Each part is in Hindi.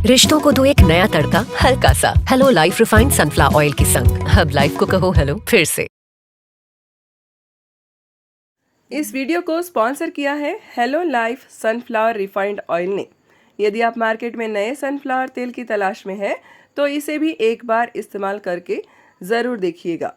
रिश्तों को दो एक नया तड़का, हल्का सा hello life refined sunflower oil के संग। अब लाइफ को कहो हेलो फिर से। इस वीडियो को स्पॉन्सर किया है hello life sunflower refined oil ने। यदि आप मार्केट में नए सनफ्लावर तेल की तलाश में हैं तो इसे भी एक बार इस्तेमाल करके ज़रूर देखिएगा।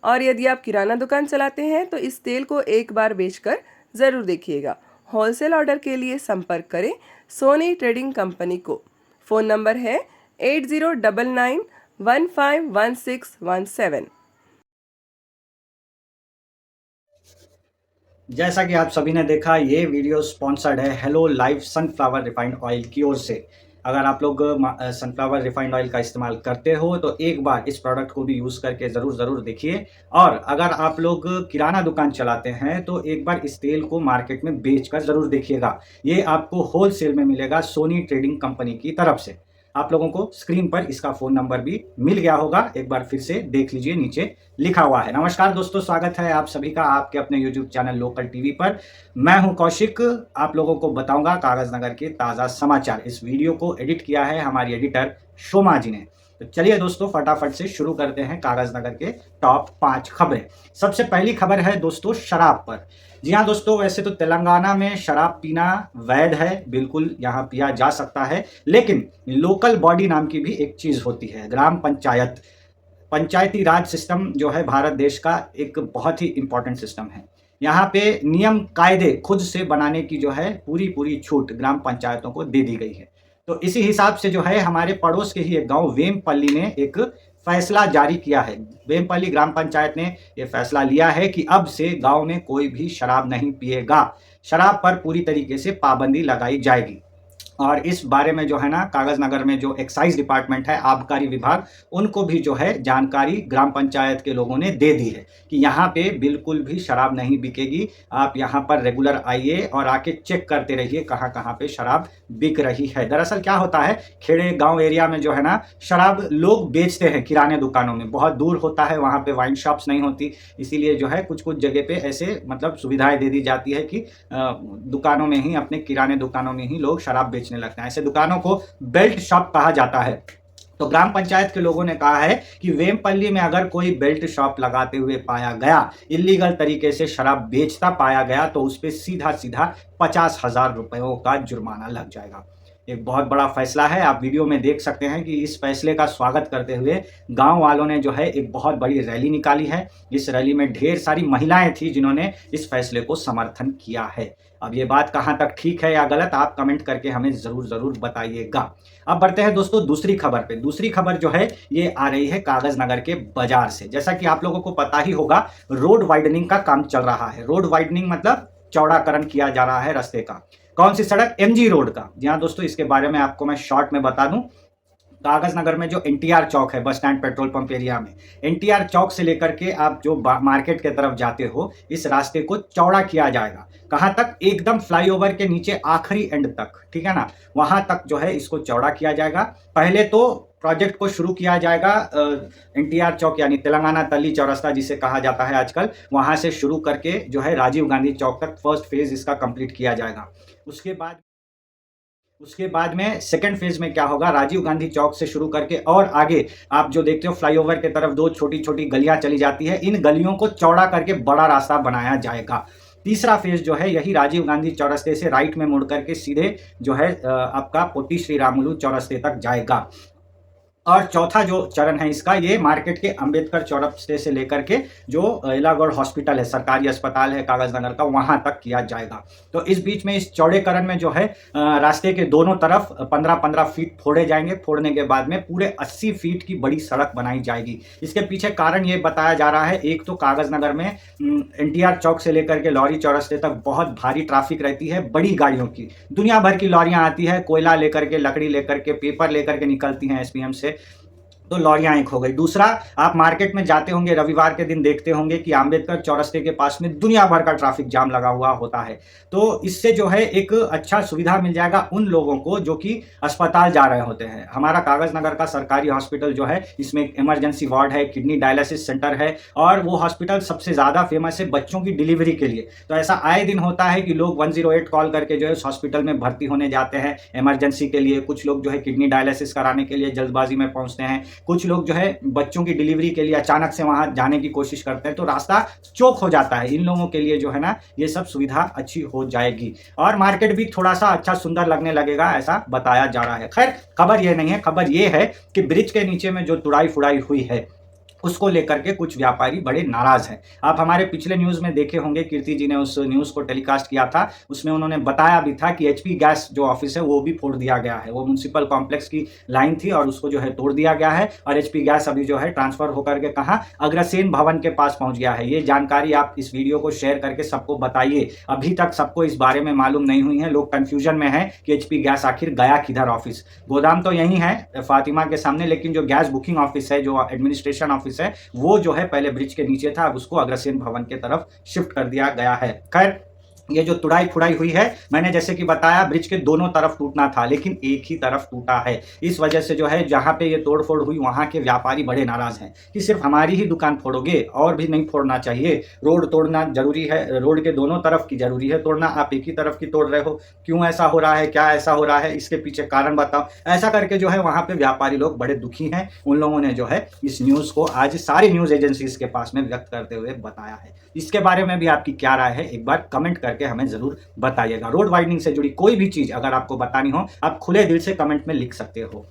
और यदि आप किराना दुकान चलाते हैं तो इस तेल को एक बार बेचकर ज़रूर देखिएगा। होलसेल ऑर्डर के लिए संपर्क करें सोनी ट्रेडिंग कंपनी को। फ़ोन नंबर है 8099151617। जैसा कि आप सभी ने देखा, ये वीडियो स्पॉन्सर्ड है hello life sunflower refined oil की ओर से। अगर आप लोग सनफ्लावर रिफाइंड ऑयल का इस्तेमाल करते हो तो एक बार इस प्रोडक्ट को भी यूज़ करके ज़रूर देखिए। और अगर आप लोग किराना दुकान चलाते हैं तो एक बार इस तेल को मार्केट में बेचकर ज़रूर देखिएगा। ये आपको होलसेल में मिलेगा सोनी ट्रेडिंग कंपनी की तरफ से। आप लोगों को स्क्रीन पर इसका फ़ोन नंबर भी मिल गया होगा, एक बार फिर से देख लीजिए, नीचे लिखा हुआ है। नमस्कार दोस्तों, स्वागत है आप सभी का आपके अपने YouTube चैनल लोकल टीवी पर। मैं हूं कौशिक, आप लोगों को बताऊंगा कागज नगर के ताज़ा समाचार। इस वीडियो को एडिट किया है हमारी एडिटर शोमा जी ने। तो चलिए दोस्तों, फटाफट से शुरू करते हैं कागज नगर के टॉप 5 खबरें। सबसे पहली खबर है दोस्तों शराब पर। जी हाँ दोस्तों, वैसे तो तेलंगाना में शराब पीना वैध है, बिल्कुल यहाँ पिया जा सकता है, लेकिन लोकल बॉडी नाम की भी एक चीज़ होती है, ग्राम पंचायत। पंचायती राज सिस्टम जो है भारत देश का एक बहुत ही इंपॉर्टेंट सिस्टम है। यहाँ पे नियम कायदे खुद से बनाने की जो है पूरी छूट ग्राम पंचायतों को दे दी गई है। तो इसी हिसाब से जो है हमारे पड़ोस के ही एक गांव वेमपल्ली ने एक फैसला जारी किया है। वेमपल्ली ग्राम पंचायत ने यह फैसला लिया है कि अब से गांव में कोई भी शराब नहीं पिएगा। शराब पर पूरी तरीके से पाबंदी लगाई जाएगी। और इस बारे में जो है ना, कागज नगर में जो एक्साइज डिपार्टमेंट है, आबकारी विभाग, उनको भी जो है जानकारी ग्राम पंचायत के लोगों ने दे दी है कि यहाँ पे बिल्कुल भी शराब नहीं बिकेगी। आप यहाँ पर रेगुलर आइए और आके चेक करते रहिए कहाँ कहाँ पे शराब बिक रही है। दरअसल क्या होता है, खेड़े गांव एरिया में जो है ना, शराब लोग बेचते हैं किराने दुकानों में, बहुत दूर होता है, वहाँ पे वाइन शॉप्स नहीं होती, इसीलिए जो है कुछ जगह पे ऐसे मतलब सुविधाएं दे दी जाती है कि दुकानों में ही, अपने किराने दुकानों में ही लोग शराब बेचने लगते हैं। ऐसे दुकानों को बेल्ट शॉप कहा जाता है। तो ग्राम पंचायत के लोगों ने कहा है कि वेमपल्ली में अगर कोई बेल्ट शॉप लगाते हुए पाया गया, इलीगल तरीके से शराब बेचता पाया गया, तो उस पर सीधा 50,000 रुपयों का जुर्माना लग जाएगा। एक बहुत बड़ा फैसला है। आप वीडियो में देख सकते हैं कि इस फैसले का स्वागत करते हुए गांव वालों ने जो है एक बहुत बड़ी रैली निकाली है। इस रैली में ढेर सारी महिलाएं थी जिन्होंने इस फैसले को समर्थन किया है। अब ये बात कहां तक ठीक है या गलत, आप कमेंट करके हमें जरूर बताइएगा। अब बढ़ते हैं दोस्तों दूसरी खबर पे। दूसरी खबर जो है ये आ रही है कागज नगर के बाजार से। जैसा कि आप लोगों को पता ही होगा, रोड वाइडनिंग का काम चल रहा है। रोड वाइडनिंग मतलब चौड़ाकरण किया जा रहा है रास्ते का। कौन सी सड़क? एमजी रोड का। जी हाँ दोस्तों, इसके बारे में आपको मैं शॉर्ट में बता दूं। कागज नगर में जो एनटीआर चौक है, bus stand petrol pump area में, एनटीआर चौक से लेकर के आप जो मार्केट के तरफ जाते हो, इस रास्ते को चौड़ा किया जाएगा। कहां तक? एकदम फ्लाईओवर के नीचे आखिरी एंड तक, ठीक है ना, वहां तक जो है इसको चौड़ा किया जाएगा। पहले तो प्रोजेक्ट को शुरू किया जाएगा एनटीआर चौक यानी तेलंगाना तल्ली चौरस्ता जिसे कहा जाता है आजकल, वहां से शुरू करके जो है राजीव गांधी चौक तक फर्स्ट फेज इसका कंप्लीट किया जाएगा। उसके बाद में सेकंड फेज में क्या होगा, राजीव गांधी चौक से शुरू करके और आगे आप जो देखते हो फ्लाईओवर के तरफ दो छोटी गलियां चली जाती है, इन गलियों को चौड़ा करके बड़ा रास्ता बनाया जाएगा। तीसरा फेज जो है यही राजीव गांधी चौरस्ते से राइट में मुड़ करके सीधे जो है आपका पोटी श्री रामुलु चौरस्ते तक जाएगा। और चौथा जो चरण है इसका, ये मार्केट के अंबेडकर चौरस्ते से लेकर के जो एलागढ़ हॉस्पिटल है, सरकारी अस्पताल है कागज नगर का, वहां तक किया जाएगा। तो इस बीच में इस चौड़ेकरण में जो है रास्ते के दोनों तरफ 15-15 फीट फोड़े जाएंगे। फोड़ने के बाद में पूरे 80 फीट की बड़ी सड़क बनाई जाएगी। इसके पीछे कारण ये बताया जा रहा है, एक तो कागज नगर में एनटीआर चौक से लेकर के लॉरी चौरस्ते तक बहुत भारी ट्रैफिक रहती है, बड़ी गाड़ियों की, दुनिया भर की लॉरियां आती है, कोयला लेकर के, लकड़ी लेकर के, पेपर लेकर के निकलती हैं एसपीएम से। तो लॉरियां एक हो गई। दूसरा, आप मार्केट में जाते होंगे, रविवार के दिन देखते होंगे कि अंबेडकर चौरस्ते के पास में दुनिया भर का ट्रैफिक जाम लगा हुआ होता है। तो इससे जो है एक अच्छा सुविधा मिल जाएगा उन लोगों को जो कि अस्पताल जा रहे होते हैं। हमारा कागज नगर का सरकारी हॉस्पिटल जो है, इसमें एक इमरजेंसी वार्ड है, किडनी डायलिसिस सेंटर है, और वो हॉस्पिटल सबसे ज़्यादा फेमस है बच्चों की डिलीवरी के लिए। तो ऐसा आए दिन होता है कि लोग 108 कॉल करके जो है उस हॉस्पिटल में भर्ती होने जाते हैं इमरजेंसी के लिए। कुछ लोग जो है किडनी डायलिसिस कराने के लिए जल्दबाजी में पहुंचते हैं। कुछ लोग जो है बच्चों की डिलीवरी के लिए अचानक से वहां जाने की कोशिश करते हैं, तो रास्ता चौक हो जाता है। इन लोगों के लिए जो है ना, ये सब सुविधा अच्छी हो जाएगी और मार्केट भी थोड़ा सा अच्छा सुंदर लगने लगेगा, ऐसा बताया जा रहा है। खैर, खबर ये नहीं है, खबर ये है कि ब्रिज के नीचे में जो तुड़ाई फुड़ाई हुई है उसको लेकर के कुछ व्यापारी बड़े नाराज हैं। आप हमारे पिछले न्यूज़ में देखे होंगे, कीर्ति जी ने उस न्यूज़ को टेलीकास्ट किया था, उसमें उन्होंने बताया भी था कि एचपी गैस जो ऑफिस है वो भी फोड़ दिया गया है। वो म्युनिसिपल कॉम्प्लेक्स की लाइन थी और उसको जो है तोड़ दिया गया है और एचपी गैस अभी जो है ट्रांसफर होकर के कहाँ, अग्रसेन भवन के पास पहुंच गया है। ये जानकारी आप इस वीडियो को शेयर करके सबको बताइए। अभी तक सबको इस बारे में मालूम नहीं हुई है, लोग कंफ्यूजन में है कि एचपी गैस आखिर गया किधर। ऑफिस गोदाम तो यही है फातिमा के सामने, लेकिन जो गैस बुकिंग ऑफिस है, जो एडमिनिस्ट्रेशन ऑफिस है, वो जो है पहले ब्रिज के नीचे था, अब उसको अग्रसेन भवन के तरफ शिफ्ट कर दिया गया है। खैर, ये जो तुड़ाई फुड़ाई हुई है, मैंने जैसे कि बताया ब्रिज के दोनों तरफ टूटना था, लेकिन एक ही तरफ टूटा है। इस वजह से जो है जहां पे ये तोड़फोड़ हुई वहां के व्यापारी बड़े नाराज हैं कि सिर्फ हमारी ही दुकान फोड़ोगे, और भी नहीं फोड़ना चाहिए। रोड तोड़ना जरूरी है, रोड के दोनों तरफ की जरूरी है तोड़ना, आप एक ही तरफ की तोड़ रहे हो। क्यों ऐसा हो रहा है, क्या ऐसा हो रहा है, इसके पीछे कारण बताओ। ऐसा करके जो है वहां पे व्यापारी लोग बड़े दुखी हैं। उन लोगों ने जो है इस न्यूज को आज सारी न्यूज एजेंसीज के पास में व्यक्त करते हुए बताया है। इसके बारे में भी आपकी क्या राय है, एक बार कमेंट करके हमें जरूर बताइएगा। रोड वाइडनिंग से जुड़ी कोई भी चीज अगर आपको बतानी हो, आप खुले दिल से कमेंट में लिख सकते हो।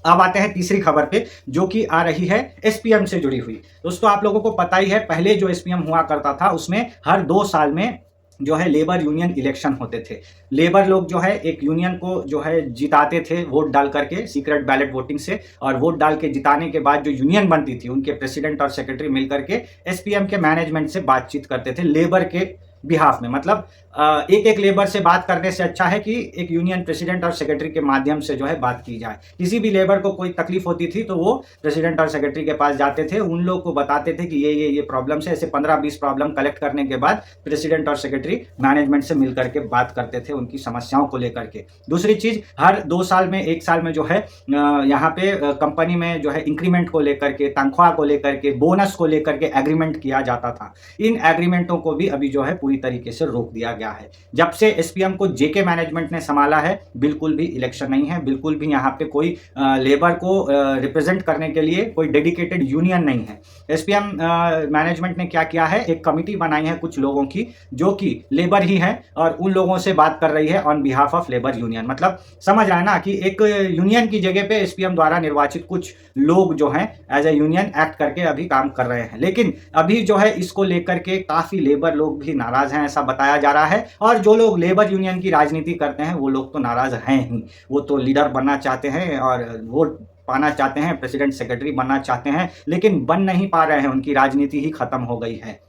अब आते हैं तीसरी खबर पे, जो कि आ रही है एसपीएम से जुड़ी हुई। दोस्तों, आप लोगों को पता ही है, पहले जो एसपीएम हुआ करता था उसमें हर 2 साल में जो है लेबर यूनियन इलेक्शन होते थे। लेबर लोग जो है एक यूनियन को जो है जिताते थे वोट डाल करके, सीक्रेट बैलेट वोटिंग से, और वोट डाल के जिताने के बाद जो यूनियन बनती थी उनके प्रेसिडेंट और सेक्रेटरी मिलकर के एसपीएम के मैनेजमेंट से बातचीत करते थे लेबर के बिहाफ में। मतलब एक एक लेबर से बात करने से अच्छा है कि एक यूनियन प्रेसिडेंट और सेक्रेटरी के माध्यम से जो है बात की जाए। किसी भी लेबर को कोई तकलीफ होती थी तो वो प्रेसिडेंट और सेक्रेटरी के पास जाते थे, उन लोग को बताते थे कि ये प्रॉब्लम्स है। ऐसे 15-20 प्रॉब्लम कलेक्ट करने के बाद प्रेसिडेंट और सेक्रेटरी मैनेजमेंट से मिल करके बात करते थे उनकी समस्याओं को लेकर के। दूसरी चीज, हर 2 साल में, 1 साल में जो है यहाँ पे कंपनी में जो है इंक्रीमेंट को लेकर के, तनख्वाह को लेकर के, बोनस को लेकर के एग्रीमेंट किया जाता था। इन एग्रीमेंटों को भी अभी जो है पूरी तरीके से रोक दिया गया है। जब से एसपीएम को जेके मैनेजमेंट ने संभाला है, बिल्कुल भी इलेक्शन नहीं है, बिल्कुल भी यहाँ पे कोई लेबर को रिप्रेजेंट करने के लिए कोई डेडिकेटेड यूनियन नहीं है। एसपीएम मैनेजमेंट ने क्या किया है, एक कमिटी बनाई है कुछ लोगों की जो कि लेबर ही है और उन लोगों से बात कर रही है on behalf of labour union. मतलब समझ रहे हैं ना कि एक यूनियन की जगह पे एसपीएम द्वारा निर्वाचित कुछ लोग जो हैं एज ए यूनियन एक्ट करके अभी काम कर रहे हैं। लेकिन अभी जो है इसको लेकर के काफी लेबर लोग भी नाराज हैं, ऐसा बताया जा रहा है। और जो लोग लेबर यूनियन की राजनीति करते हैं वो लोग तो नाराज हैं ही, वो तो लीडर बनना चाहते हैं और वोट पाना चाहते हैं, प्रेसिडेंट सेक्रेटरी बनना चाहते हैं, लेकिन बन नहीं पा रहे हैं, उनकी राजनीति ही खत्म हो गई है।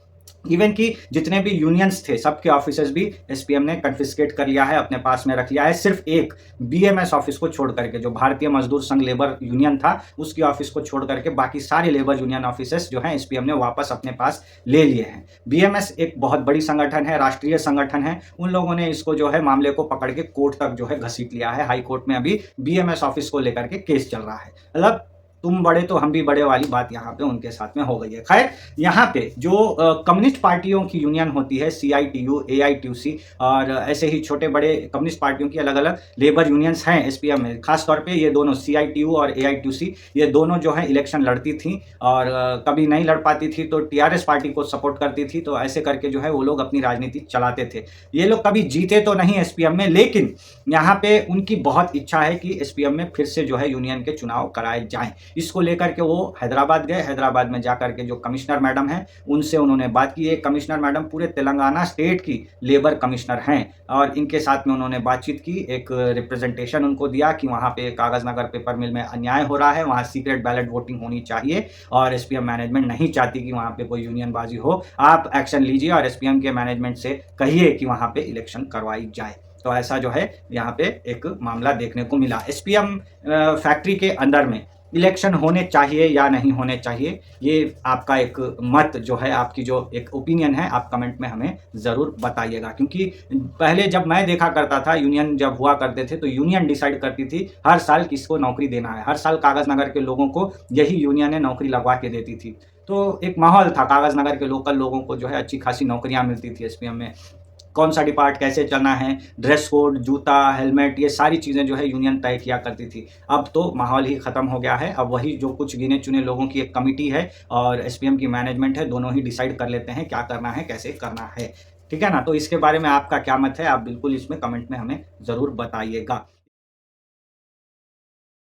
इवन कि जितने भी यूनियंस थे सबके ऑफिसेस भी एसपीएम ने कन्फिस्केट कर लिया है, अपने पास में रख लिया है। सिर्फ एक बीएमएस ऑफिस को छोड़ करके, जो भारतीय मजदूर संघ लेबर यूनियन था उसकी ऑफिस को छोड़ करके बाकी सारे लेबर यूनियन ऑफिसेस जो हैं एसपीएम ने वापस अपने पास ले लिए हैं। बीएमएस एक बहुत बड़ी संगठन है, राष्ट्रीय संगठन है, उन लोगों ने इसको जो है मामले को पकड़ के कोर्ट तक जो है घसीट लिया है। हाई कोर्ट में अभी बीएमएस ऑफिस को लेकर के केस चल रहा है। मतलब तुम बड़े तो हम भी बड़े वाली बात यहाँ पे उनके साथ में हो गई है। खैर, यहाँ पे जो कम्युनिस्ट पार्टियों की यूनियन होती है, CITU, AITUC और ऐसे ही छोटे बड़े कम्युनिस्ट पार्टियों की अलग अलग लेबर यूनियंस हैं एसपीएम में। खासतौर पे ये दोनों CITU और AITUC, ये दोनों जो है इलेक्शन लड़ती थी और कभी नहीं लड़ पाती थी तो TRS पार्टी को सपोर्ट करती थी। तो ऐसे करके जो है वो लोग अपनी राजनीति चलाते थे। ये लोग कभी जीते तो नहीं एसपीएम में, लेकिन यहाँ पे उनकी बहुत इच्छा है कि एसपीएम में फिर से जो है यूनियन के चुनाव कराए जाएं। इसको लेकर के वो हैदराबाद गए। हैदराबाद में जाकर के जो कमिश्नर मैडम हैं उनसे उन्होंने बात की। एक कमिश्नर मैडम पूरे तेलंगाना स्टेट की लेबर कमिश्नर हैं और इनके साथ में उन्होंने बातचीत की, एक रिप्रेजेंटेशन उनको दिया कि वहाँ पे कागज नगर पेपर मिल में अन्याय हो रहा है, वहाँ सीक्रेट बैलेट वोटिंग होनी चाहिए और एसपीएम मैनेजमेंट नहीं चाहती कि वहाँ पे कोई यूनियनबाजी हो। आप एक्शन लीजिए और एसपीएम के मैनेजमेंट से कहिए कि वहाँ पे इलेक्शन करवाई जाए। तो ऐसा जो है यहाँ पे एक मामला देखने को मिला। एसपीएम फैक्ट्री के अंदर में इलेक्शन होने चाहिए या नहीं होने चाहिए, ये आपका एक मत जो है, आपकी जो एक ओपिनियन है, आप कमेंट में हमें ज़रूर बताइएगा। क्योंकि पहले जब मैं देखा करता था, यूनियन जब हुआ करते थे तो यूनियन डिसाइड करती थी हर साल किसको नौकरी देना है। हर साल कागज़ नगर के लोगों को यही यूनियन नौकरी लगवा के देती थी। तो एक माहौल था, कागज़ नगर के लोकल लोगों को जो है अच्छी खासी नौकरियाँ मिलती थी। एसपीएम में कौन सा डिपार्ट कैसे चलना है, ड्रेस कोड, जूता, हेलमेट, ये सारी चीज़ें जो है यूनियन तय किया करती थी। अब तो माहौल ही ख़त्म हो गया है। अब वही जो कुछ गिने चुने लोगों की एक कमिटी है और एसपीएम की मैनेजमेंट है, दोनों ही डिसाइड कर लेते हैं क्या करना है, कैसे करना है। ठीक है ना? तो इसके बारे में आपका क्या मत है, आप बिल्कुल इसमें कमेंट में हमें ज़रूर बताइएगा।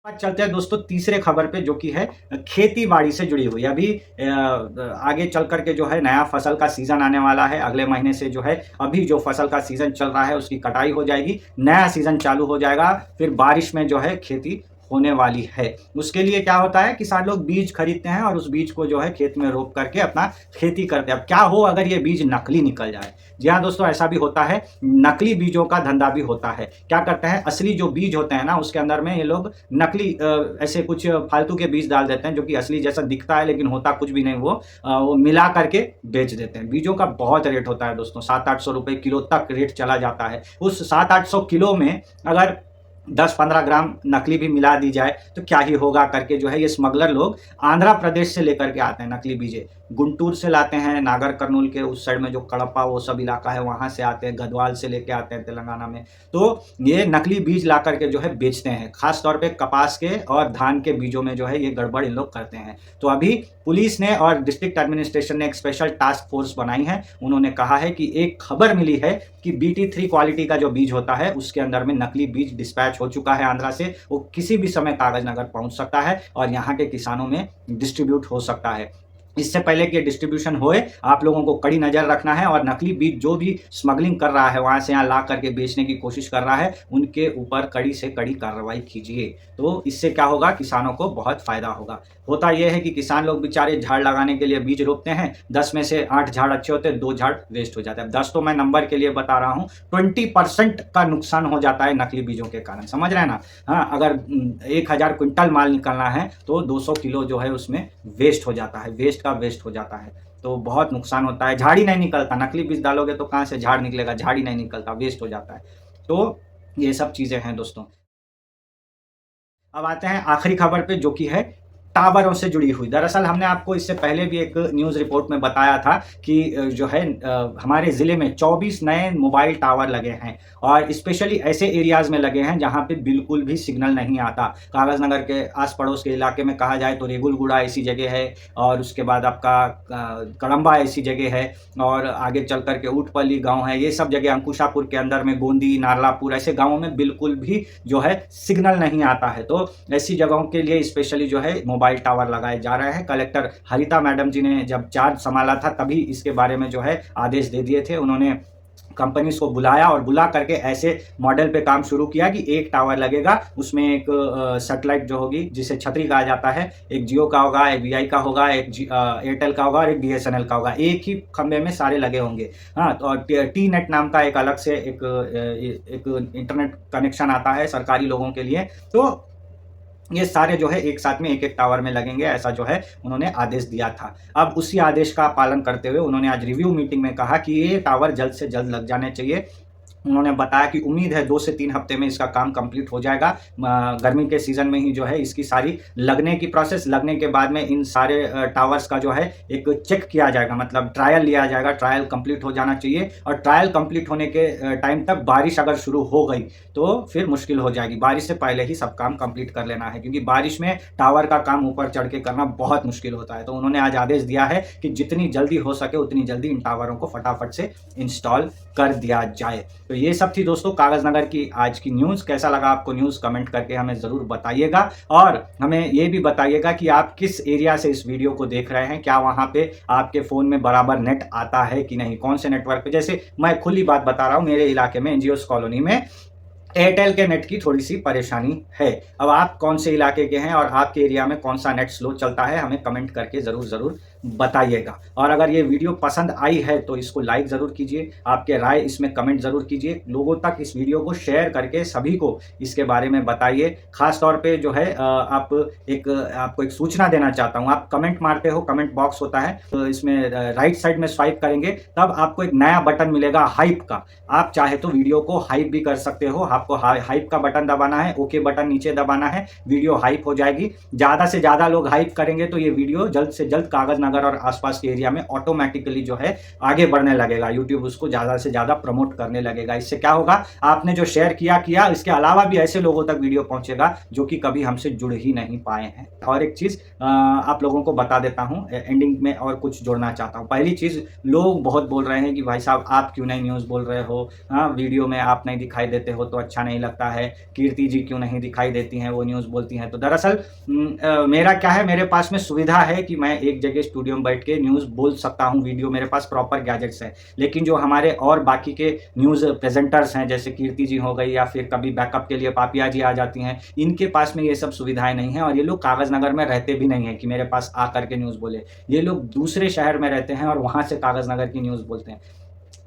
आज चलते हैं दोस्तों तीसरे खबर पे, जो कि है खेती बाड़ी से जुड़ी हुई। अभी आगे चल कर के जो है नया फसल का सीज़न आने वाला है। अगले महीने से जो है अभी जो फसल का सीज़न चल रहा है उसकी कटाई हो जाएगी, नया सीज़न चालू हो जाएगा, फिर बारिश में जो है खेती होने वाली है। उसके लिए क्या होता है, किसान लोग बीज खरीदते हैं और उस बीज को जो है खेत में रोप करके अपना खेती करते हैं। अब क्या हो अगर ये बीज नकली निकल जाए? जी हाँ दोस्तों, ऐसा भी होता है, नकली बीजों का धंधा भी होता है। क्या करते हैं, असली जो बीज होते हैं ना उसके अंदर में ये लोग नकली ऐसे कुछ फालतू के बीज डाल देते हैं जो कि असली जैसा दिखता है लेकिन होता कुछ भी नहीं। वो मिला करके बेच देते हैं। बीजों का बहुत रेट होता है दोस्तों, 700-800 रुपये किलो तक रेट चला जाता है। उस 700-800 किलो में अगर 10-15 ग्राम नकली भी मिला दी जाए तो क्या ही होगा करके जो है ये स्मगलर लोग आंध्र प्रदेश से लेकर के आते हैं नकली बीजे। गुंटूर से लाते हैं, नागर कर्नूल के उस साइड में जो कड़प्पा वो सब इलाका है वहाँ से आते हैं, गढ़वाल से लेके आते हैं तेलंगाना में। तो ये नकली बीज ला करके जो है बेचते हैं। खास तौर पे कपास के और धान के बीजों में जो है ये गड़बड़ इन लोग करते हैं। तो अभी पुलिस ने और डिस्ट्रिक्ट एडमिनिस्ट्रेशन ने एक स्पेशल टास्क फोर्स बनाई है। उन्होंने कहा है कि एक खबर मिली है कि BT3 क्वालिटी का जो बीज होता है उसके अंदर में नकली बीज डिस्पैच हो चुका है आंध्रा से। वो किसी भी समय कागज नगर पहुंच सकता है और यहाँ के किसानों में डिस्ट्रीब्यूट हो सकता है। इससे पहले कि डिस्ट्रीब्यूशन होए, आप लोगों को कड़ी नज़र रखना है और नकली बीज जो भी स्मगलिंग कर रहा है, वहाँ से यहाँ ला करके बेचने की कोशिश कर रहा है, उनके ऊपर कड़ी से कड़ी कार्रवाई कीजिए। तो इससे क्या होगा, किसानों को बहुत फ़ायदा होगा। होता यह है कि किसान लोग बेचारे झाड़ लगाने के लिए बीज रोपते हैं, 10 में से 8 झाड़ अच्छे होते हैं, 2 झाड़ वेस्ट हो जाते हैं। 10 तो मैं नंबर के लिए बता रहा हूँ, 20% का नुकसान हो जाता है नकली बीजों के कारण। समझ रहे हैं ना? हाँ, अगर 1000 क्विंटल माल निकलना है तो 200 किलो जो है उसमें वेस्ट हो जाता है, वेस्ट हो जाता है। तो बहुत नुकसान होता है। झाड़ ही नहीं निकलता, नकली बीज डालोगे तो कहाँ से झाड़ निकलेगा? झाड़ ही नहीं निकलता, वेस्ट हो जाता है। तो ये सब चीज़ें हैं दोस्तों। अब आते हैं आखिरी खबर पे, जो कि है टावरों से जुड़ी हुई। दरअसल हमने आपको इससे पहले भी एक न्यूज़ रिपोर्ट में बताया था कि जो है हमारे ज़िले में 24 नए मोबाइल टावर लगे हैं और स्पेशली ऐसे एरियाज़ में लगे हैं जहां पे बिल्कुल भी सिग्नल नहीं आता। कागज़ नगर के आस पड़ोस के इलाके में कहा जाए तो रेगुलगुड़ा ऐसी जगह है और उसके बाद आपका कड़म्बा ऐसी जगह है और आगे चल कर के ऊटपल्ली गाँव है। ये सब जगह अंकुशापुर के अंदर में गोंदी, नारलापुर, ऐसे गाँवों में बिल्कुल भी जो है सिग्नल नहीं आता है। तो ऐसी जगहों के लिए स्पेशली जो है मोबाइल टावर लगाए जा रहे हैं। कलेक्टर हरिता मैडम जी ने जब चार्ज संभाला था तभी इसके बारे में जो है आदेश दे दिए थे। उन्होंने कंपनीज को बुलाया और बुला करके ऐसे मॉडल पे काम शुरू किया कि एक टावर लगेगा, उसमें एक सैटेलाइट जो होगी जिसे छतरी कहा जाता है, एक जियो का होगा, एक वी का होगा, एक एयरटेल का होगा और एक BSNL का होगा। एक ही खंबे में सारे लगे होंगे। हाँ, तो और T-नेट नाम का एक अलग से एक इंटरनेट कनेक्शन आता है सरकारी लोगों के लिए। तो ये सारे जो है एक साथ में एक टावर में लगेंगे, ऐसा जो है उन्होंने आदेश दिया था। अब उसी आदेश का पालन करते हुए उन्होंने आज रिव्यू मीटिंग में कहा कि ये टावर जल्द से जल्द लग जाने चाहिए। उन्होंने बताया कि उम्मीद है 2 से 3 हफ्ते में इसका काम कंप्लीट हो जाएगा। गर्मी के सीज़न में ही जो है इसकी सारी लगने की प्रोसेस, लगने के बाद में इन सारे टावर्स का जो है एक चेक किया जाएगा, मतलब ट्रायल लिया जाएगा। ट्रायल कंप्लीट हो जाना चाहिए और ट्रायल कंप्लीट होने के टाइम तक बारिश अगर शुरू हो गई तो फिर मुश्किल हो जाएगी। बारिश से पहले ही सब काम कंप्लीट कर लेना है, क्योंकि बारिश में टावर का काम ऊपर चढ़ के करना बहुत मुश्किल होता है। तो उन्होंने आज आदेश दिया है कि जितनी जल्दी हो सके उतनी जल्दी इन टावरों को फटाफट से इंस्टॉल कर दिया जाए। तो ये सब थी दोस्तों कागज़ नगर की आज की न्यूज़। कैसा लगा आपको न्यूज़, कमेंट करके हमें ज़रूर बताइएगा और हमें ये भी बताइएगा कि आप किस एरिया से इस वीडियो को देख रहे हैं। क्या वहाँ पे आपके फ़ोन में बराबर नेट आता है कि नहीं, कौन से नेटवर्क पे? जैसे मैं खुली बात बता रहा हूँ, मेरे इलाके में NGOs कॉलोनी में एयरटेल के नेट की थोड़ी सी परेशानी है। अब आप कौन से इलाके के हैं और आपके एरिया में कौन सा नेट स्लो चलता है, हमें कमेंट करके ज़रूर बताइएगा। और अगर ये वीडियो पसंद आई है तो इसको लाइक ज़रूर कीजिए, आपके राय इसमें कमेंट ज़रूर कीजिए, लोगों तक इस वीडियो को शेयर करके सभी को इसके बारे में बताइए। ख़ास तौर पे जो है आपको एक सूचना देना चाहता हूँ। आप कमेंट मारते हो, कमेंट बॉक्स होता है, तो इसमें राइट साइड में स्वाइप करेंगे तब आपको एक नया बटन मिलेगा हाइप का। आप चाहे तो वीडियो को हाइप भी कर सकते हो। आपको हाइप का बटन दबाना है, ओके बटन नीचे दबाना है, वीडियो हाइप हो जाएगी। ज़्यादा से ज़्यादा लोग हाइप करेंगे तो ये वीडियो जल्द से जल्द कागज नगर और आसपास के एरिया में ऑटोमेटिकली जो है आगे बढ़ने लगेगा। यूट्यूब उसको ज़्यादा से ज़्यादा प्रमोट करने लगेगा। इससे क्या होगा, आपने जो शेयर किया, इसके अलावा भी ऐसे लोगों तक वीडियो पहुंचेगा जो कि कभी हमसे जुड़ ही नहीं पाए हैं। और एक चीज़ आप लोगों को बता देता हूं एंडिंग में, और कुछ जोड़ना चाहता हूं। पहली चीज़, लोग बहुत बोल रहे हैं कि भाई साहब आप क्यों नहीं न्यूज़ बोल रहे हो, वीडियो में आप नहीं दिखाई देते हो तो अच्छा नहीं लगता है, कीर्ति जी क्यों नहीं दिखाई देती हैं, वो न्यूज़ बोलती हैं। तो दरअसल मेरा क्या है, मेरे पास में सुविधा है कि मैं एक जगह स्टूडियो में बैठ के न्यूज़ बोल सकता हूँ, वीडियो मेरे पास प्रॉपर गैजेट्स है। लेकिन जो हमारे और बाकी के न्यूज़ प्रेजेंटर्स हैं, जैसे कीर्ति जी हो गई या फिर कभी बैकअप के लिए पापिया जी आ जाती हैं, इनके पास में ये सब सुविधाएं नहीं है। और ये लोग कागज नगर में रहते भी नहीं है कि मेरे पास आकर के न्यूज़ बोले। ये लोग दूसरे शहर में रहते हैं और वहाँ से कागज नगर की न्यूज़ बोलते हैं।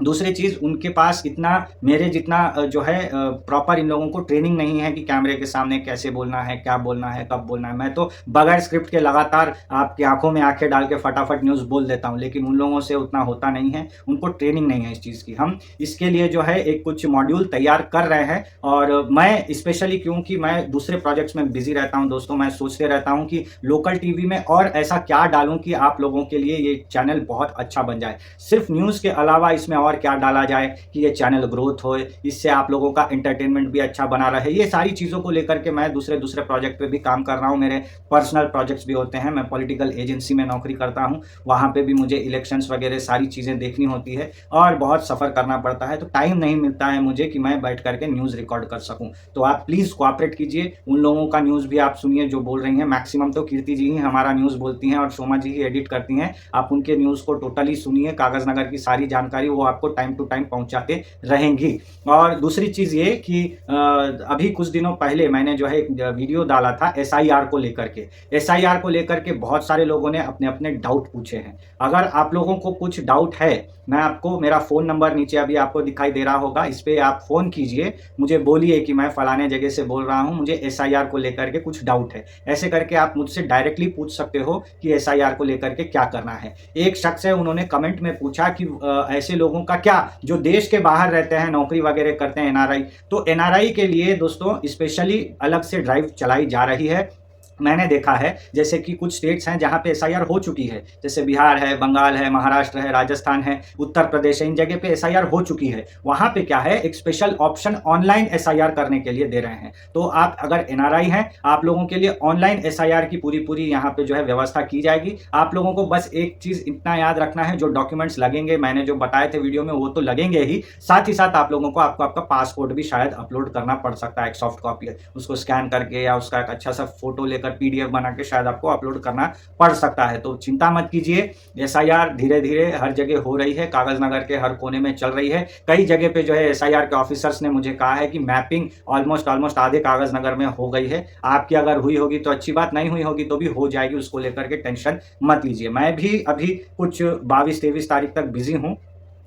दूसरी चीज़, उनके पास इतना मेरे जितना जो है प्रॉपर इन लोगों को ट्रेनिंग नहीं है कि कैमरे के सामने कैसे बोलना है, क्या बोलना है, कब बोलना है। मैं तो बगैर स्क्रिप्ट के लगातार आपकी आंखों में आंखें डाल के फटाफट न्यूज़ बोल देता हूं, लेकिन उन लोगों से उतना होता नहीं है, उनको ट्रेनिंग नहीं है इस चीज़ की। हम इसके लिए जो है एक कुछ मॉड्यूल तैयार कर रहे हैं। और मैं स्पेशली, क्योंकि मैं दूसरे प्रोजेक्ट्स में बिजी रहता हूँ दोस्तों, मैं सोचते रहता हूँ कि लोकल टीवी में और ऐसा क्या डालूँ कि आप लोगों के लिए ये चैनल बहुत अच्छा बन जाए। सिर्फ न्यूज़ के अलावा इसमें और क्या डाला जाए कि ये चैनल ग्रोथ हो, इससे आप लोगों का एंटरटेनमेंट भी अच्छा बना रहे। ये सारी चीज़ों को लेकर के मैं दूसरे प्रोजेक्ट पे भी काम कर रहा हूँ। मेरे पर्सनल प्रोजेक्ट्स भी होते हैं। मैं पॉलिटिकल एजेंसी में नौकरी करता हूँ, वहाँ पे भी मुझे इलेक्शंस वगैरह सारी चीज़ें देखनी होती है और बहुत सफ़र करना पड़ता है, तो टाइम नहीं मिलता है मुझे कि मैं बैठ करके न्यूज़ रिकॉर्ड कर सकूँ। तो आप प्लीज़ कोऑपरेट कीजिए, उन लोगों का न्यूज़ भी आप सुनिए जो बोल रही हैं। मैक्सिमम तो कीर्ति जी ही हमारा न्यूज़ बोलती हैं और सोमा जी ही एडिट करती हैं। आप उनके न्यूज़ को टोटली सुनिए, कागज नगर की सारी जानकारी वो आपको टाइम टू टाइम पहुंचाते रहेंगी। और दूसरी चीज़ ये कि अभी कुछ दिनों पहले मैंने जो है एक वीडियो डाला था SIR को लेकर के। SIR को लेकर के बहुत सारे लोगों ने अपने अपने डाउट पूछे हैं। अगर आप लोगों को कुछ डाउट है, मैं आपको, मेरा फ़ोन नंबर नीचे अभी आपको दिखाई दे रहा होगा, इस पर आप फ़ोन कीजिए, मुझे बोलिए कि मैं फ़लाने जगह से बोल रहा हूँ, मुझे SIR को लेकर के कुछ डाउट है। ऐसे करके आप मुझसे डायरेक्टली पूछ सकते हो कि SIR को लेकर के क्या करना है। एक शख्स है, उन्होंने कमेंट में पूछा कि ऐसे लोगों का क्या जो देश के बाहर रहते हैं, नौकरी वगैरह करते हैं, NRI, तो NRI के लिए दोस्तों स्पेशली अलग से ड्राइव चलाई जा रही है। मैंने देखा है जैसे कि कुछ स्टेट्स हैं जहाँ पे SIR हो चुकी है, जैसे बिहार है, बंगाल है, महाराष्ट्र है, राजस्थान है, उत्तर प्रदेश है, इन जगह पे SIR हो चुकी है। वहाँ पे क्या है, एक स्पेशल ऑप्शन ऑनलाइन SIR करने के लिए दे रहे हैं। तो आप अगर NRI हैं, आप लोगों के लिए ऑनलाइन SIR की पूरी यहाँ पे जो है व्यवस्था की जाएगी। आप लोगों को बस एक चीज़ इतना याद रखना है, जो डॉक्यूमेंट्स लगेंगे मैंने जो बताए थे वीडियो में वो तो लगेंगे ही, साथ ही साथ आप लोगों को आपका पासपोर्ट भी शायद अपलोड करना पड़ सकता है, एक सॉफ्ट कॉपी है, उसको स्कैन करके या उसका एक अच्छा सा फोटो लेकर PDF बना के शायद आपको अपलोड करना पड़ सकता है। तो चिंता मत कीजिए, SIR धीरे धीरे हर जगह हो रही है, कागज नगर के हर कोने में चल रही है। कई जगह पे जो है SIR के ऑफिसर्स ने मुझे कहा है कि मैपिंग ऑलमोस्ट आधे कागज नगर में हो गई है। आपकी अगर हुई होगी तो अच्छी बात, नहीं हुई होगी तो भी हो जाएगी, उसको लेकर के टेंशन मत लीजिए। मैं भी अभी कुछ 22-23 तारीख तक बिजी हूँ,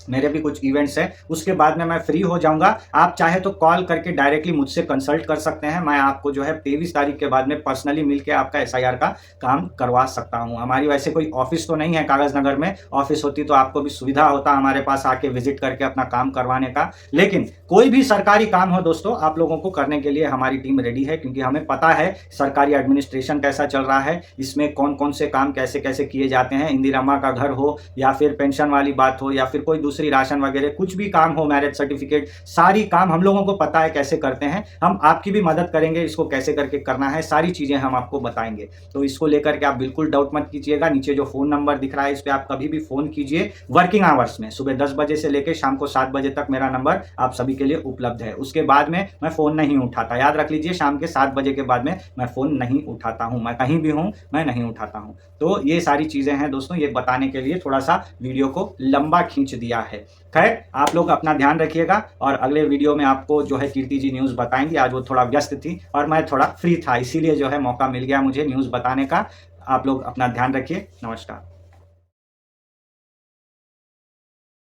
मेरे भी कुछ इवेंट्स हैं, उसके बाद में मैं फ्री हो जाऊंगा। आप चाहे तो कॉल करके डायरेक्टली मुझसे कंसल्ट कर सकते हैं। मैं आपको जो है 23 तारीख के बाद में पर्सनली मिलके आपका SIR का काम करवा सकता हूं। हमारी वैसे कोई ऑफिस तो नहीं है कागज नगर में, ऑफिस होती तो आपको भी सुविधा होता हमारे पास आके विजिट करके अपना काम करवाने का। लेकिन कोई भी सरकारी काम हो दोस्तों, आप लोगों को करने के लिए हमारी टीम रेडी है, क्योंकि हमें पता है सरकारी एडमिनिस्ट्रेशन कैसा चल रहा है, इसमें कौन कौन से काम कैसे कैसे किए जाते हैं। इंदिरा माँ का घर हो या फिर पेंशन वाली बात हो या फिर कोई दूसरी राशन वगैरह कुछ भी काम हो, मैरिज सर्टिफिकेट, सारी काम हम लोगों को पता है कैसे करते हैं। हम आपकी भी मदद करेंगे, इसको कैसे करके करना है, सारी चीजें हम आपको बताएंगे। तो इसको लेकर के आप बिल्कुल डाउट मत कीजिएगा। नीचे जो फोन नंबर दिख रहा है इस पर आप कभी भी फोन कीजिए, वर्किंग आवर्स में, सुबह 10 बजे से लेकर शाम को 7 बजे तक मेरा नंबर आप सभी के लिए उपलब्ध है। उसके बाद में मैं फोन नहीं उठाता, याद रख लीजिए, शाम के 7 बजे के बाद में मैं फोन नहीं उठाता हूं। मैं कहीं भी हूं, मैं नहीं उठाता हूं। तो ये सारी चीजें हैं दोस्तों, ये बताने के लिए थोड़ा सा वीडियो को लंबा खींच दिया है। खैर, आप लोग अपना ध्यान रखिएगा और अगले वीडियो में आपको जो है कीर्ति जी न्यूज़ बताएंगी। आज वो थोड़ा व्यस्त थी और मैं थोड़ा फ्री था, इसीलिए जो है मौका मिल गया मुझे न्यूज़ बताने का। आप लोग अपना ध्यान रखिए। नमस्कार।